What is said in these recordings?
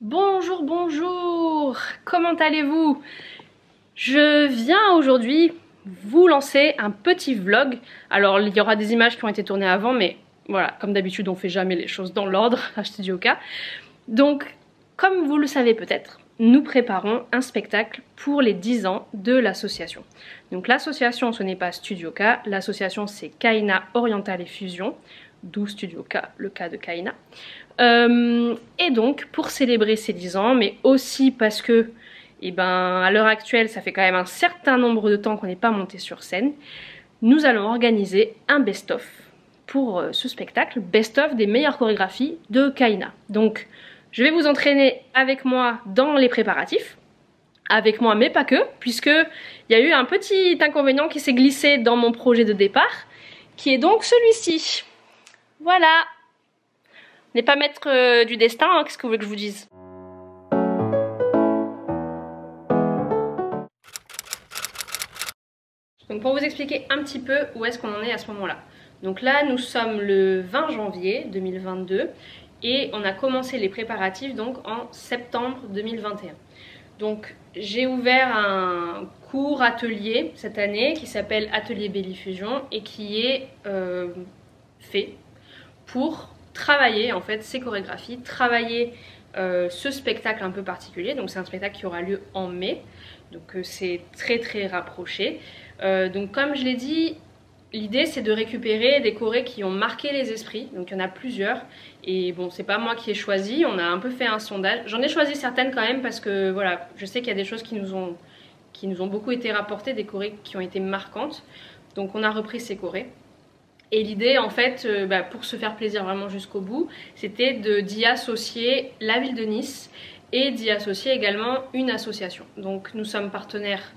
Bonjour, bonjour, comment allez-vous? Je viens aujourd'hui vous lancer un petit vlog. Alors il y aura des images qui ont été tournées avant, mais voilà, comme d'habitude on fait jamais les choses dans l'ordre à Studio K. Donc, comme vous le savez peut-être, nous préparons un spectacle pour les 10 ans de l'association. Donc l'association ce n'est pas Studio K, l'association c'est Kaina Oriental et Fusion, d'où Studio K, le K de Kaina. Et donc pour célébrer ces 10 ans, mais aussi parce que à l'heure actuelle ça fait quand même un certain nombre de temps qu'on n'est pas monté sur scène, nous allons organiser un best-of pour ce spectacle, best-of des meilleures chorégraphies de Kaina. Donc je vais vous entraîner avec moi dans les préparatifs, avec moi mais pas que, puisque il y a eu un petit inconvénient qui s'est glissé dans mon projet de départ, qui est donc celui-ci. Voilà. N'est pas maître du destin, hein, qu'est-ce que vous voulez que je vous dise? Donc pour vous expliquer un petit peu où est-ce qu'on en est à ce moment-là. Donc là, nous sommes le 20 janvier 2022 et on a commencé les préparatifs donc en septembre 2021. Donc j'ai ouvert un court atelier cette année qui s'appelle Atelier Bellifusion et qui est fait pour travailler en fait ces chorégraphies, travailler ce spectacle un peu particulier. Donc c'est un spectacle qui aura lieu en mai, donc c'est très rapproché. Donc comme je l'ai dit, l'idée c'est de récupérer des chorés qui ont marqué les esprits, donc il y en a plusieurs. Et bon, c'est pas moi qui ai choisi, on a un peu fait un sondage. J'en ai choisi certaines quand même parce que voilà, je sais qu'il y a des choses qui nous ont beaucoup été rapportées, des chorés qui ont été marquantes. Donc on a repris ces chorés. Et l'idée en fait, pour se faire plaisir vraiment jusqu'au bout, c'était d'y associer la ville de Nice et d'y associer également une association. Donc nous sommes partenaires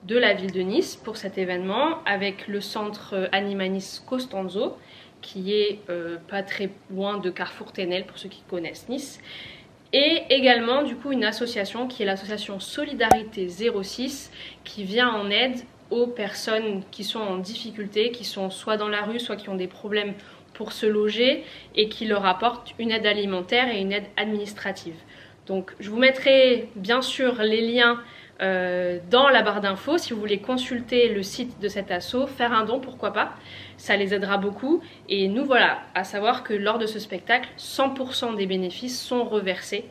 de la ville de Nice pour cet événement avec le centre Anima Nice Costanzo qui est pas très loin de Carrefour Ténel pour ceux qui connaissent Nice, et également du coup une association qui est l'association Solidarité 06 qui vient en aide aux personnes qui sont en difficulté, qui sont soit dans la rue, soit qui ont des problèmes pour se loger et qui leur apportent une aide alimentaire et une aide administrative. Donc je vous mettrai bien sûr les liens dans la barre d'infos si vous voulez consulter le site de cet asso, faire un don pourquoi pas, ça les aidera beaucoup. Et nous voilà, à savoir que lors de ce spectacle, 100% des bénéfices sont reversés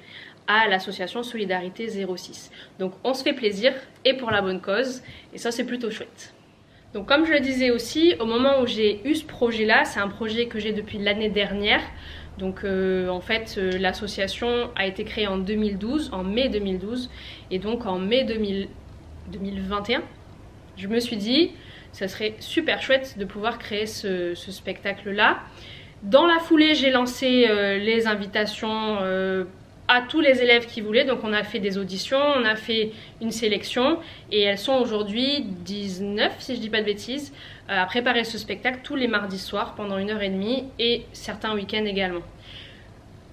à l'association Solidarité 06. Donc on se fait plaisir et pour la bonne cause, et ça c'est plutôt chouette. Donc comme je le disais aussi, au moment où j'ai eu ce projet là, c'est un projet que j'ai depuis l'année dernière. Donc en fait l'association a été créée en 2012, en mai 2012, et donc en mai 2021, je me suis dit ça serait super chouette de pouvoir créer ce spectacle là. Dans la foulée j'ai lancé les invitations à tous les élèves qui voulaient, donc on a fait des auditions, on a fait une sélection et elles sont aujourd'hui 19 si je dis pas de bêtises à préparer ce spectacle tous les mardis soirs pendant 1h30 et certains week-ends également.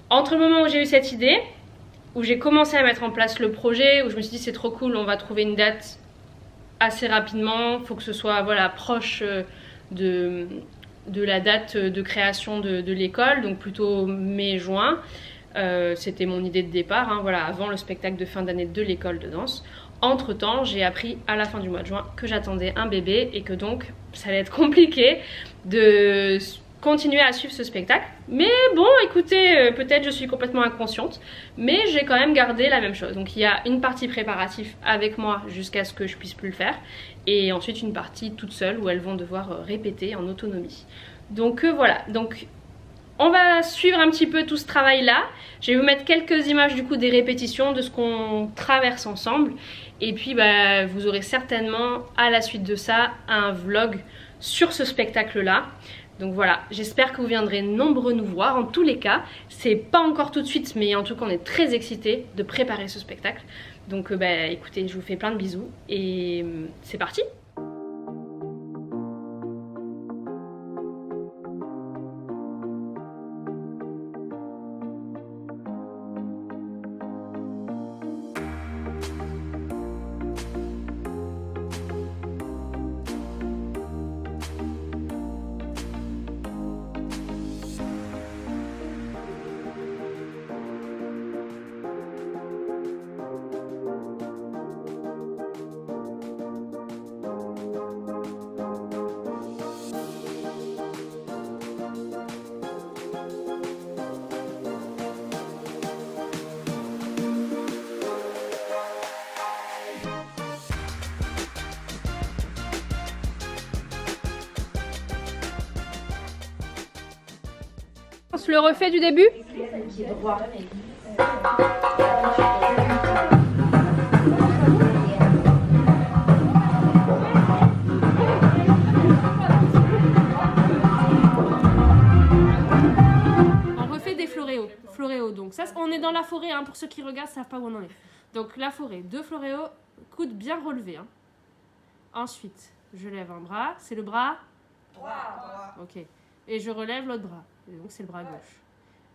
Entre le moment où j'ai eu cette idée, où j'ai commencé à mettre en place le projet, où je me suis dit c'est trop cool, on va trouver une date assez rapidement, il faut que ce soit voilà, proche de la date de création de l'école, donc plutôt mai-juin. C'était mon idée de départ, hein, voilà, avant le spectacle de fin d'année de l'école de danse. Entre temps, j'ai appris à la fin du mois de juin que j'attendais un bébé et que donc ça allait être compliqué de continuer à suivre ce spectacle. Mais bon, écoutez, peut-être je suis complètement inconsciente, mais j'ai quand même gardé la même chose. Donc il y a une partie préparative avec moi jusqu'à ce que je puisse plus le faire, et ensuite une partie toute seule où elles vont devoir répéter en autonomie. Donc voilà, donc on va suivre un petit peu tout ce travail là. Je vais vous mettre quelques images du coup des répétitions de ce qu'on traverse ensemble. Et puis vous aurez certainement à la suite de ça un vlog sur ce spectacle là. Donc voilà, j'espère que vous viendrez nombreux nous voir. En tous les cas, c'est pas encore tout de suite, mais en tout cas on est très excités de préparer ce spectacle. Donc écoutez, je vous fais plein de bisous et c'est parti. On se le refait du début? On refait des floréos. Floréos, donc ça, on est dans la forêt, hein, pour ceux qui regardent, savent pas où on en est. Donc la forêt, 2 floréos, coude bien relevé. Hein. Ensuite, je lève un bras, c'est le bras droit. Ok. Et je relève l'autre bras. Et donc c'est le bras gauche.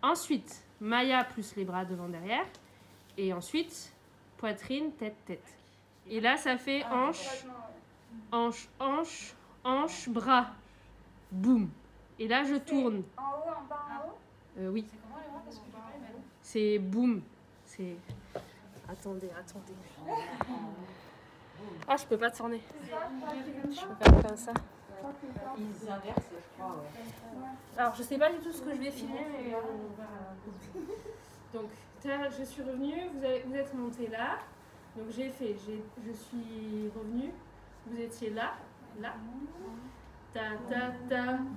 Ensuite, Maya plus les bras devant derrière. Et ensuite, poitrine, tête, tête. Et là, ça fait hanche, hanche, hanche, hanche, bras. Boum. Et là, je tourne. En haut, en bas, en haut? Oui. C'est boum. C'est... Attendez. Ah, je peux pas tourner. Je peux faire comme ça. Ils inversent, je crois. Ouais. Alors, je sais pas du tout ce que je vais filmer, mais donc, là, je suis revenue, vous êtes monté là. Donc, je suis revenue, vous étiez là, ta,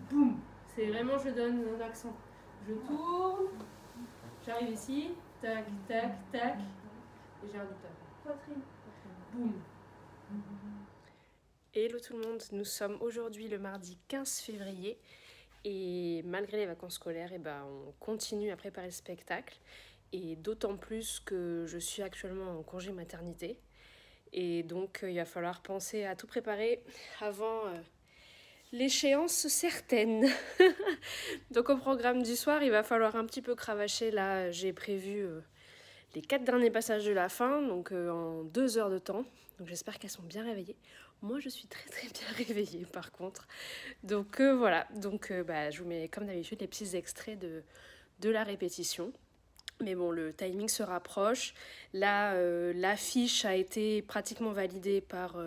boum. C'est vraiment, je donne un accent. Je tourne, j'arrive ici, tac, tac, tac, et j'ai un tac. Poitrine, boum. Hello tout le monde, nous sommes aujourd'hui le mardi 15 février et malgré les vacances scolaires, on continue à préparer le spectacle et d'autant plus que je suis actuellement en congé maternité et donc il va falloir penser à tout préparer avant l'échéance certaine. Donc au programme du soir, il va falloir un petit peu cravacher. Là, j'ai prévu les 4 derniers passages de la fin, donc en 2 heures de temps. Donc j'espère qu'elles sont bien réveillées. Moi, je suis très bien réveillée par contre. Donc voilà, donc je vous mets comme d'habitude les petits extraits de la répétition. Mais bon, le timing se rapproche. Là, l'affiche a été pratiquement validée par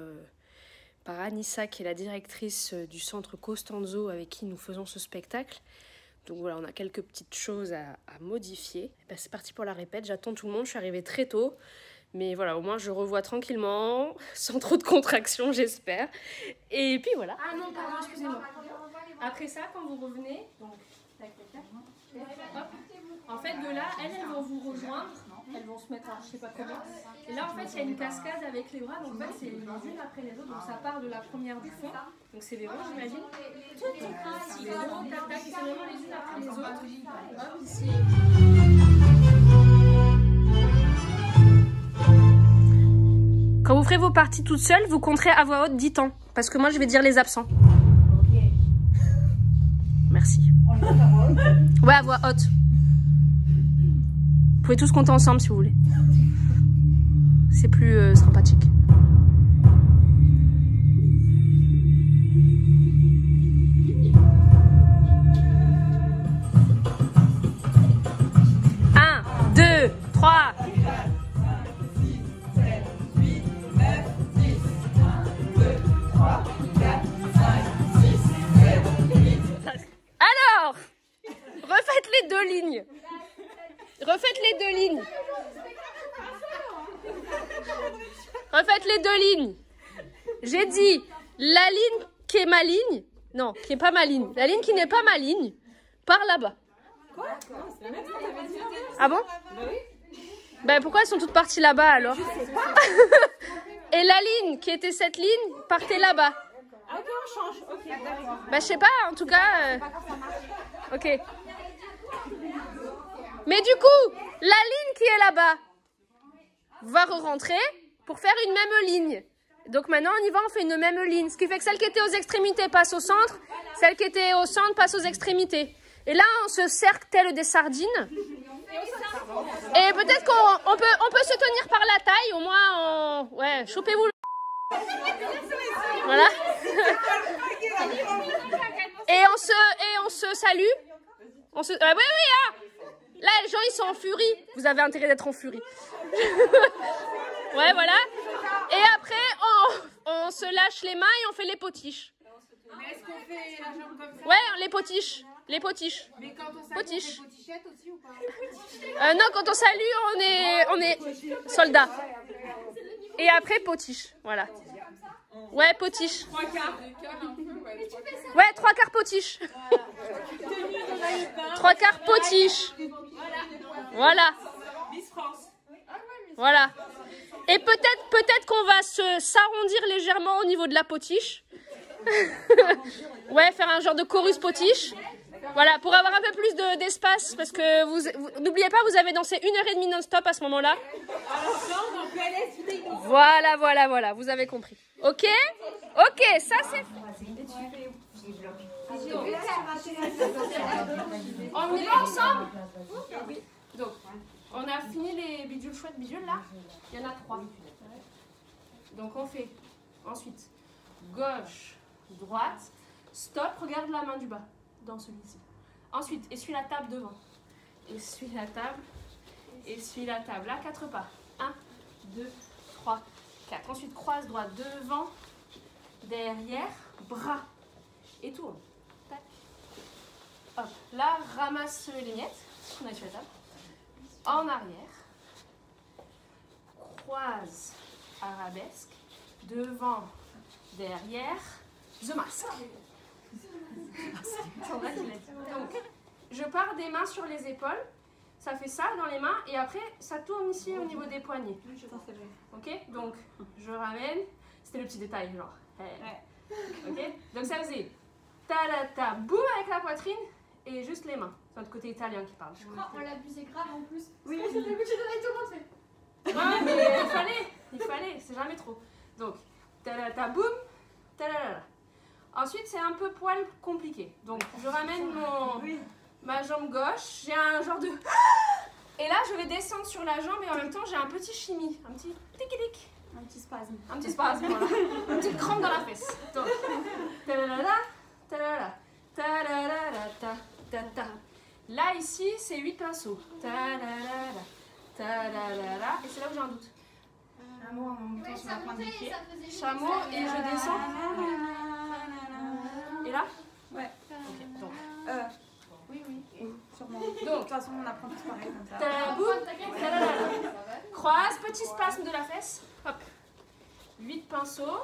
Anissa, qui est la directrice du centre Costanzo avec qui nous faisons ce spectacle. Donc voilà, on a quelques petites choses à modifier. C'est parti pour la répète, j'attends tout le monde, je suis arrivée très tôt. Mais voilà, au moins je revois tranquillement, sans trop de contraction, j'espère. Et puis voilà. Ah non, pardon, excusez-moi. Après ça, quand vous revenez, donc, tac, tac, tac, hop. En fait, de là, elles vont vous rejoindre. Elles vont se mettre, je sais pas comment. Et là, en fait, il y a une cascade avec les bras. Donc, en fait, c'est les unes après les autres. Donc, ça part de la première du fond. Donc, c'est Véro, j'imagine. C'est Véro, tac, tac. Et c'est vraiment les unes après les autres. Hop, ici. Quand vous ferez vos parties toutes seules, vous compterez à voix haute 10 temps. Parce que moi, je vais dire les absents. Ok. Merci. Ouais, à voix haute. Vous pouvez tous compter ensemble si vous voulez. C'est plus sympathique. Un, 2, 3. Alors, refaites les 2 lignes. Refaites les 2 lignes. Refaites les 2 lignes. J'ai dit la ligne qui est ma ligne. Non, qui est pas ma ligne. La ligne qui n'est pas ma ligne par là-bas. Quoi? Ah bon? Ben pourquoi elles sont toutes parties là-bas alors? Et la ligne qui était cette ligne partait là-bas. Ah ok, on change. Ok, d'accord. Ben je sais pas, en tout cas. Ok. Mais du coup, la ligne qui est là-bas va re-rentrer pour faire une même ligne. Donc maintenant, on y va, on fait une même ligne. Ce qui fait que celle qui était aux extrémités passe au centre, celle qui était au centre passe aux extrémités. Et là, on se cercle tel des sardines. Et peut-être qu'on peut se tenir par la taille, au moins, ouais, chopez-vous le... Voilà. Et on se salue. On se... oui, ah. Là, les gens, ils sont en furie. Vous avez intérêt d'être en furie. Ouais, voilà. Et après, on se lâche les mains et on fait les potiches. Mais est-ce qu'on fait la jambe comme ça? Ouais, les potiches. Les potiches. Mais quand on salue, potiches. on fait potichette aussi ou pas? Non, quand on salue, on est soldats. Et après, potiche. Voilà. Ouais, potiche. 3 quarts. Ouais, 3 quarts potiche. 3 quarts potiche. Voilà. Miss France. Voilà. Et peut-être qu'on va s'arrondir légèrement au niveau de la potiche. Ouais, faire un genre de chorus potiche. Voilà, pour avoir un peu plus d'espace, parce que vous n'oubliez pas, vous avez dansé 1h30 non-stop à ce moment-là. Voilà, vous avez compris. Ok, ça c'est fait. On y va ensemble? Donc, on a fini les bidules chouettes bidules là. Il y en a 3. Donc on fait ensuite gauche, droite, stop, regarde la main du bas dans celui-ci. Ensuite, essuie la table devant. Essuie la table, essuie la table. Là, 4 pas. 1, 2, 3, 4. Ensuite, croise droit devant, derrière, bras et tourne. Tac. Hop. Là, ramasse les miettes qu'on a sur la table. En arrière. Croise, arabesque, devant, derrière, the mask. Donc, je pars des mains sur les épaules, ça fait ça dans les mains et après ça tourne ici au niveau des poignets. Ok, donc je ramène, c'était le petit détail genre. Ok, donc ça faisait ta boum avec la poitrine et juste les mains. C'est notre côté italien qui parle. Je crois qu'on l'abusait grave en plus. Oui, c'était le but de tout le monde fait. Ouais, mais il fallait, c'est jamais trop. Donc, ta boum, ta-la-la-la. Ensuite, c'est un peu poil compliqué. Donc, je ramène ma jambe gauche. J'ai un genre de... Et là, je vais descendre sur la jambe et en même temps, j'ai un petit chimie. Un petit tic-tic. Un petit spasme. Un petit spasme, voilà. Une petite crampe dans la fesse. Donc, ta-la-la-la, ta-la-la, ta-la-la-la, ta-ta-ta. Là, ici, c'est 8 pinceaux. Ta-la-la-la, ta-la-la-la. Et c'est là où j'ai un doute. Chameau en montant sur la pointe des pieds. Chameau et je descends. Et là? Ouais. Ok, donc. Oui, sûrement. Donc, De toute façon, on apprend tous pareil comme ça. ta-la-la-la. Croise, petit spasme de la fesse. Hop. 8 pinceaux.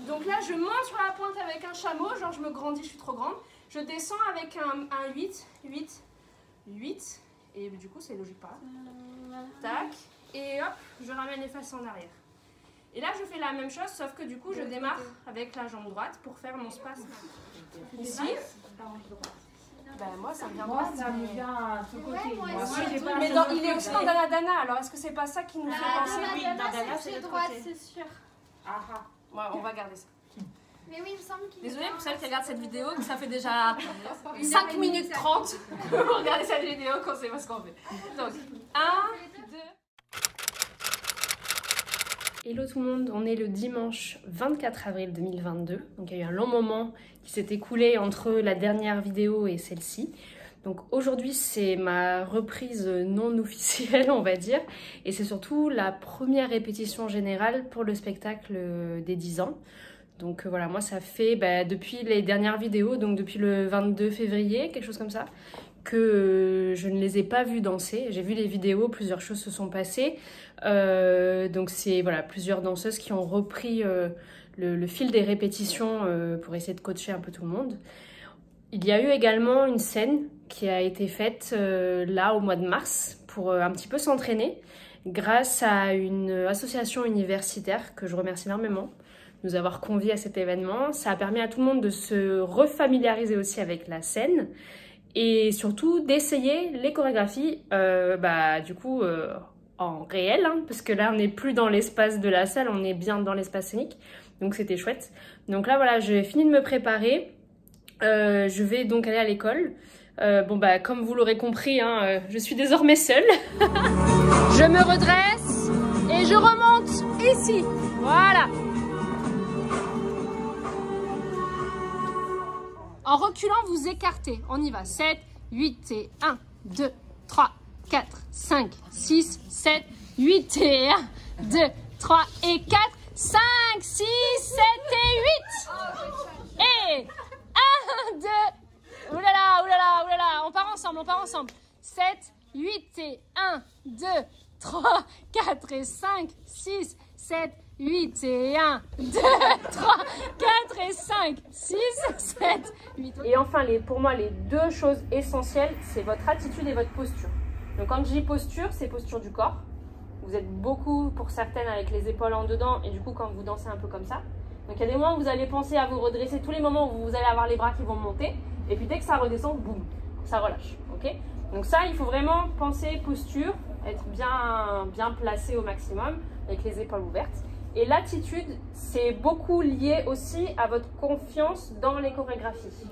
Donc là, je monte sur la pointe avec un chameau. Genre, je me grandis, je suis trop grande. Je descends avec un 8. 8. 8. Et du coup, c'est logique par là. Tac. Et hop, je ramène les fesses en arrière. Et là, je fais la même chose, sauf que du coup, je démarre avec la jambe droite pour faire mon spasme. Ici. Ben, moi, ça me vient droit. Ça me vient à ce côté. moi Moi, aussi. j'ai pas Mais un il est aussi dans Dana Dana, alors est-ce que c'est pas ça qui nous fait penser? Oui, Dana, c'est pied l'autre droit, côté. c'est sûr. Ah ah. Ouais, on va garder ça. Mais oui, il me semble qu'il Désolée pour celles qui regardent cette vidéo, que ça fait déjà 5 minutes 30 pour regarder cette vidéo qu'on sait pas ce qu'on fait. Donc, 1, 2... Hello tout le monde, on est le dimanche 24 avril 2022. Donc il y a eu un long moment qui s'est écoulé entre la dernière vidéo et celle-ci. Donc aujourd'hui c'est ma reprise non officielle on va dire. Et c'est surtout la première répétition générale pour le spectacle des 10 ans. Donc voilà, moi ça fait depuis les dernières vidéos, donc depuis le 22 février, quelque chose comme ça, que je ne les ai pas vus danser. J'ai vu les vidéos, plusieurs choses se sont passées. Donc c'est voilà, plusieurs danseuses qui ont repris le fil des répétitions pour essayer de coacher un peu tout le monde. Il y a eu également une scène qui a été faite là au mois de mars pour un petit peu s'entraîner grâce à une association universitaire que je remercie énormément de nous avoir conviés à cet événement. Ça a permis à tout le monde de se refamiliariser aussi avec la scène et surtout d'essayer les chorégraphies du coup en réel, hein, parce que là on n'est plus dans l'espace de la salle, on est bien dans l'espace scénique, donc c'était chouette. Donc là voilà, j'ai fini de me préparer, je vais donc aller à l'école. Comme vous l'aurez compris, hein, je suis désormais seule. Je me redresse et je remonte ici, voilà. En reculant, vous écartez. On y va. 7, 8 et 1, 2, 3, 4, 5, 6, 7, 8 et 1, 2, 3 et 4, 5, 6, 7 et 8. Et 1, 2, oulala, on part ensemble. 7, 8 et 1, 2, 3, 4 et 5, 6, 7, 8 et 1, 2, 3, 4 et 5, 6, 7, 8. Et enfin, pour moi, les deux choses essentielles, c'est votre attitude et votre posture. Donc quand je dis posture, c'est posture du corps. Vous êtes beaucoup, pour certaines, avec les épaules en dedans et du coup quand vous dansez un peu comme ça. Donc il y a des moments où vous allez penser à vous redresser, tous les moments où vous allez avoir les bras qui vont monter. Et puis dès que ça redescend, boum, ça relâche. Ok? Donc ça, il faut vraiment penser posture, être bien placé au maximum, avec les épaules ouvertes. Et l'attitude, c'est beaucoup lié aussi à votre confiance dans les chorégraphies.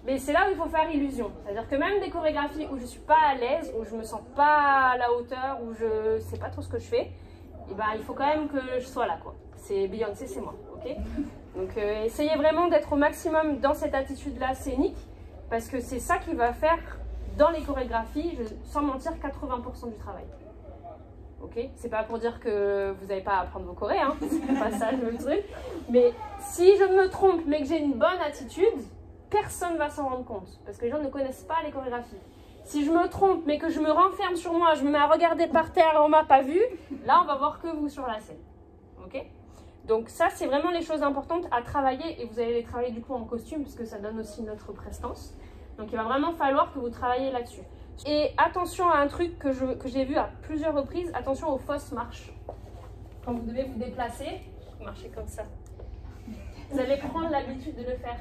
Mais c'est là où il faut faire illusion. C'est-à-dire que même des chorégraphies où je ne suis pas à l'aise, où je ne me sens pas à la hauteur, où je ne sais pas trop ce que je fais, et ben, il faut quand même que je sois là, quoi. C'est Beyoncé, c'est moi. Okay, donc essayez vraiment d'être au maximum dans cette attitude-là scénique, parce que c'est ça qui va faire, dans les chorégraphies, sans mentir, 80% du travail. Ok, c'est pas pour dire que vous n'avez pas à apprendre vos chorés, hein, c'est pas ça le truc. Mais si je me trompe, mais que j'ai une bonne attitude, personne ne va s'en rendre compte, parce que les gens ne connaissent pas les chorégraphies. Si je me trompe, mais que je me renferme sur moi, je me mets à regarder par terre, on m'a pas vu, là on va voir que vous sur la scène. Ok? Donc ça, c'est vraiment les choses importantes à travailler, et vous allez les travailler du coup en costume, parce que ça donne aussi notre prestance. Donc il va vraiment falloir que vous travaillez là-dessus. Et attention à un truc que j'ai vu à plusieurs reprises, attention aux fausses marches. Quand vous devez vous déplacer, vous marchez comme ça. Vous allez prendre l'habitude de le faire,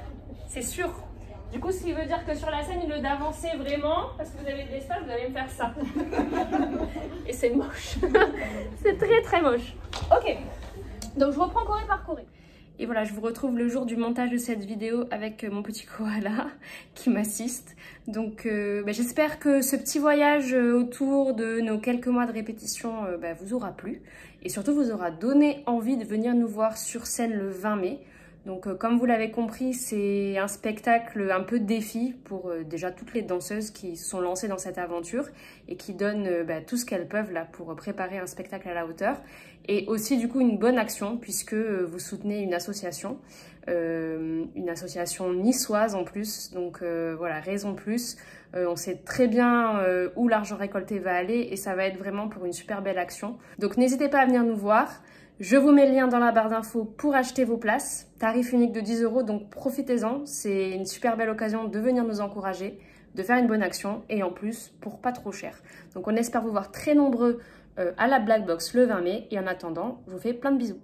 c'est sûr. Du coup, ce qui veut dire que sur la scène, au lieu d'avancer vraiment, parce que vous avez de l'espace, vous allez me faire ça. Et c'est moche. C'est très très moche. Ok, donc je reprends choré par choré. Et voilà, je vous retrouve le jour du montage de cette vidéo avec mon petit koala qui m'assiste. Donc j'espère que ce petit voyage autour de nos quelques mois de répétition vous aura plu. Et surtout vous aura donné envie de venir nous voir sur scène le 20 mai. Donc comme vous l'avez compris, c'est un spectacle un peu défi pour déjà toutes les danseuses qui se sont lancées dans cette aventure et qui donnent tout ce qu'elles peuvent là pour préparer un spectacle à la hauteur. Et aussi du coup une bonne action puisque vous soutenez une association niçoise en plus. Donc voilà, raison plus. On sait très bien où l'argent récolté va aller et ça va être vraiment pour une super belle action. Donc n'hésitez pas à venir nous voir. Je vous mets le lien dans la barre d'infos pour acheter vos places. Tarif unique de 10 €, donc profitez-en. C'est une super belle occasion de venir nous encourager, de faire une bonne action et en plus pour pas trop cher. Donc on espère vous voir très nombreux à la Black Box le 20 mai et en attendant, je vous fais plein de bisous.